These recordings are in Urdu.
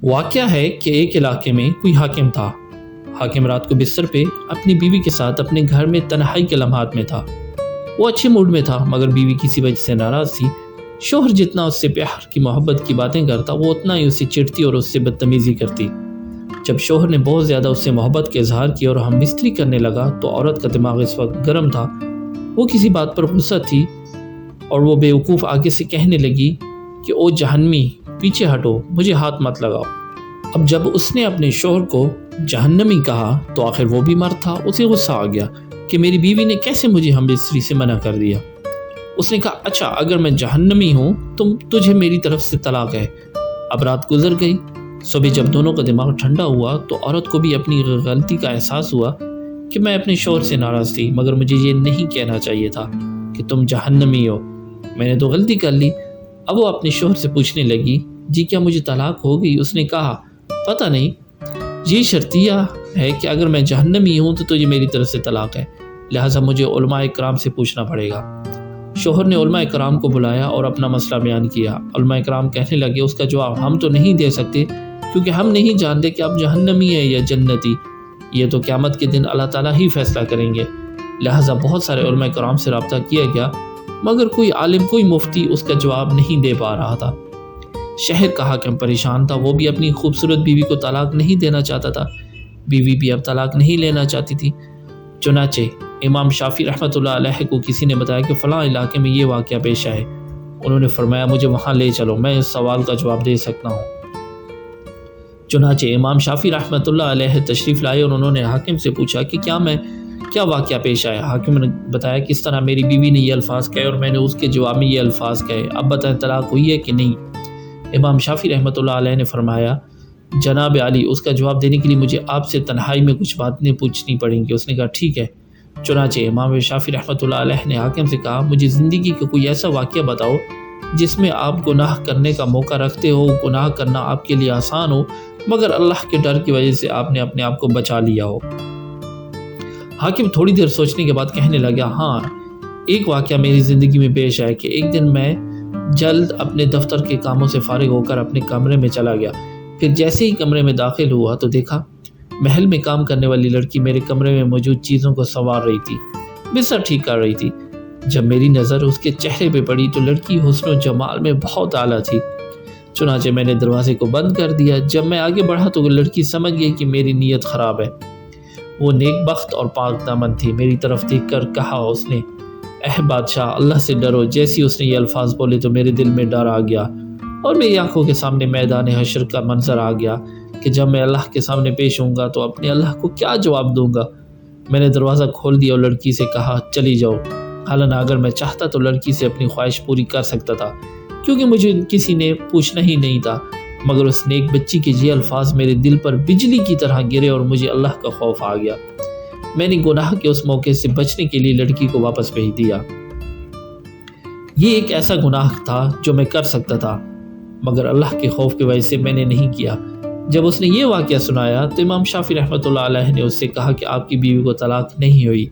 واقعہ ہے کہ ایک علاقے میں کوئی حاکم تھا۔ حاکم رات کو بستر پہ اپنی بیوی کے ساتھ اپنے گھر میں تنہائی کے لمحات میں تھا۔ وہ اچھے موڈ میں تھا، مگر بیوی کسی وجہ سے ناراض تھی۔ شوہر جتنا اس سے پیار کی محبت کی باتیں کرتا، وہ اتنا ہی اسے چڑھتی اور اس سے بدتمیزی کرتی۔ جب شوہر نے بہت زیادہ اس سے محبت کا اظہار کیا اور ہم بستری کرنے لگا تو عورت کا دماغ اس وقت گرم تھا۔ وہ کسی بات پر غصہ تھی اور وہ بے وقوف آگے سے کہنے لگی کہ او جہنمی، پیچھے ہٹو، مجھے ہاتھ مت لگاؤ۔ اب جب اس نے اپنے شوہر کو جہنمی کہا تو آخر وہ بھی مرد تھا۔ اسے غصہ آ گیا کہ میری بیوی نے کیسے مجھے ہم بستری سے منع کر دیا۔ اس نے کہا اچھا اگر میں جہنمی ہوں تو تجھے میری طرف سے طلاق ہے۔ اب رات گزر گئی۔ صبح جب دونوں کا دماغ ٹھنڈا ہوا تو عورت کو بھی اپنی غلطی کا احساس ہوا کہ میں اپنے شوہر سے ناراض تھی، مگر مجھے یہ نہیں کہنا چاہیے تھا کہ تم جہنمی ہو، میں نے تو غلطی کر لی۔ اب وہ اپنے شوہر سے پوچھنے لگی جی کیا مجھے طلاق ہو گئی؟ اس نے کہا پتہ نہیں، یہ شرطیہ ہے کہ اگر میں جہنمی ہوں تو تجھے میری طرف سے طلاق ہے، لہٰذا مجھے علماء کرام سے پوچھنا پڑے گا۔ شوہر نے علماء کرام کو بلایا اور اپنا مسئلہ بیان کیا۔ علماء کرام کہنے لگے اس کا جواب ہم تو نہیں دے سکتے کیونکہ ہم نہیں جانتے کہ آپ جہنمی ہیں یا جنتی، یہ تو قیامت کے دن اللہ تعالیٰ ہی فیصلہ کریں گے۔ لہٰذا بہت سارے علماء کرام سے رابطہ کیا گیا، مگر کوئی عالم، کوئی مفتی اس کا جواب نہیں دے پا رہا تھا۔ شہر کا حاکم پریشان تھا، وہ بھی اپنی خوبصورت بیوی کو طلاق نہیں دینا چاہتا تھا، بیوی بھی اب طلاق نہیں لینا چاہتی تھی۔ چنانچہ امام شافعی رحمۃ اللہ علیہ کو کسی نے بتایا کہ فلاں علاقے میں یہ واقعہ پیش آئے۔ انہوں نے فرمایا مجھے وہاں لے چلو، میں اس سوال کا جواب دے سکتا ہوں۔ چنانچہ امام شافعی رحمۃ اللہ علیہ تشریف لائے اور انہوں نے حاکم سے پوچھا کہ کیا واقعہ پیش آیا؟ حاکم نے بتایا کہ اس طرح میری بیوی نے یہ الفاظ کہے اور میں نے اس کے جواب میں یہ الفاظ کہے، اب بتائیں طلاق ہوئی ہے کہ نہیں؟ امام شافعی رحمۃ اللہ علیہ نے فرمایا جناب علی، اس کا جواب دینے کے لیے مجھے آپ سے تنہائی میں کچھ باتیں پوچھنی پڑیں گی۔ اس نے کہا ٹھیک ہے۔ چنانچہ امام شافعی رحمۃ اللہ علیہ نے حاکم سے کہا مجھے زندگی کا کوئی ایسا واقعہ بتاؤ جس میں آپ گناہ کرنے کا موقع رکھتے ہو، گناہ کرنا آپ کے لیے آسان ہو، مگر اللہ کے ڈر کی وجہ سے آپ نے اپنے آپ کو بچا لیا ہو۔ حاکم تھوڑی دیر سوچنے کے بعد کہنے لگا ہاں، ایک واقعہ میری زندگی میں پیش آیا کہ ایک دن میں جلد اپنے دفتر کے کاموں سے فارغ ہو کر اپنے کمرے میں چلا گیا۔ پھر جیسے ہی کمرے میں داخل ہوا تو دیکھا محل میں کام کرنے والی لڑکی میرے کمرے میں موجود چیزوں کو سنوار رہی تھی، بستر ٹھیک کر رہی تھی۔ جب میری نظر اس کے چہرے پہ پڑی تو لڑکی حسن و جمال میں بہت اعلیٰ تھی۔ چنانچہ میں نے دروازے کو بند کر دیا۔ جب میں آگے بڑھا تو لڑکی سمجھ گئی کہ میری نیت خراب ہے۔ وہ نیک بخت اور پاک دامن تھی۔ میری طرف دیکھ کر کہا اس نے اے بادشاہ اللہ سے ڈرو۔ جیسی اس نے یہ الفاظ بولے تو میرے دل میں ڈر آ گیا اور میری آنکھوں کے سامنے میدان حشر کا منظر آ گیا کہ جب میں اللہ کے سامنے پیش ہوں گا تو اپنے اللہ کو کیا جواب دوں گا۔ میں نے دروازہ کھول دیا اور لڑکی سے کہا چلی جاؤ۔ حالانکہ اگر میں چاہتا تو لڑکی سے اپنی خواہش پوری کر سکتا تھا کیونکہ مجھے کسی نے پوچھنا ہی نہیں تھا، مگر اس نیک بچی کے یہ الفاظ میرے دل پر بجلی کی طرح گرے اور مجھے اللہ کا خوف آ گیا۔ میں نے گناہ کے اس موقع سے بچنے کے لیے لڑکی کو واپس بھیج دیا۔ یہ ایک ایسا گناہ تھا جو میں کر سکتا تھا، مگر اللہ کے خوف کی وجہ سے میں نے نہیں کیا۔ جب اس نے یہ واقعہ سنایا تو امام شافعی رحمۃ اللہ علیہ نے اس سے کہا کہ آپ کی بیوی کو طلاق نہیں ہوئی،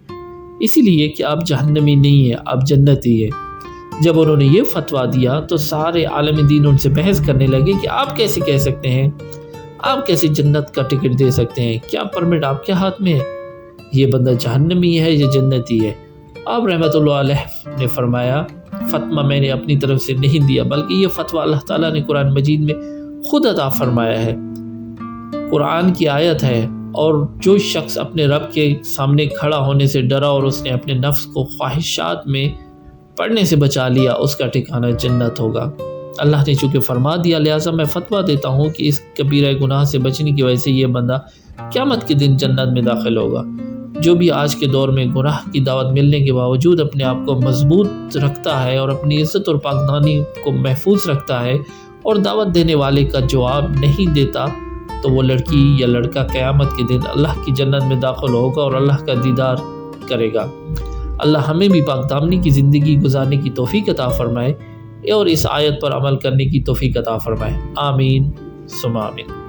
اسی لیے کہ آپ جہنمی نہیں ہیں، آپ جنتی ہیں۔ جب انہوں نے یہ فتویٰ دیا تو سارے عالم دین ان سے بحث کرنے لگے کہ آپ کیسے کہہ سکتے ہیں، آپ کیسے جنت کا ٹکٹ دے سکتے ہیں، کیا پرمٹ آپ کے ہاتھ میں ہے؟ یہ بندہ جہنمی ہے یا جنتی ہے؟ آپ رحمۃ اللہ علیہ نے فرمایا فتویٰ میں نے اپنی طرف سے نہیں دیا، بلکہ یہ فتویٰ اللہ تعالیٰ نے قرآن مجید میں خود عطا فرمایا ہے۔ قرآن کی آیت ہے، اور جو شخص اپنے رب کے سامنے کھڑا ہونے سے ڈرا اور اس نے اپنے نفس کو خواہشات میں پڑنے سے بچا لیا، اس کا ٹھکانہ جنت ہوگا۔ اللہ نے چونکہ فرما دیا، لہٰذا میں فتویٰ دیتا ہوں کہ اس کبیرہ گناہ سے بچنے کی وجہ سے یہ بندہ قیامت کے دن جنت میں داخل ہوگا۔ جو بھی آج کے دور میں گناہ کی دعوت ملنے کے باوجود اپنے آپ کو مضبوط رکھتا ہے اور اپنی عزت اور پاکدانی کو محفوظ رکھتا ہے اور دعوت دینے والے کا جواب نہیں دیتا، تو وہ لڑکی یا لڑکا قیامت کے دن اللہ کی جنت میں داخل ہوگا اور اللہ کا دیدار کرے گا۔ اللہ ہمیں بھی پاک دامنی کی زندگی گزارنے کی توفیق عطا فرمائے اور اس آیت پر عمل کرنے کی توفیق عطا فرمائے۔ آمین ثم آمین۔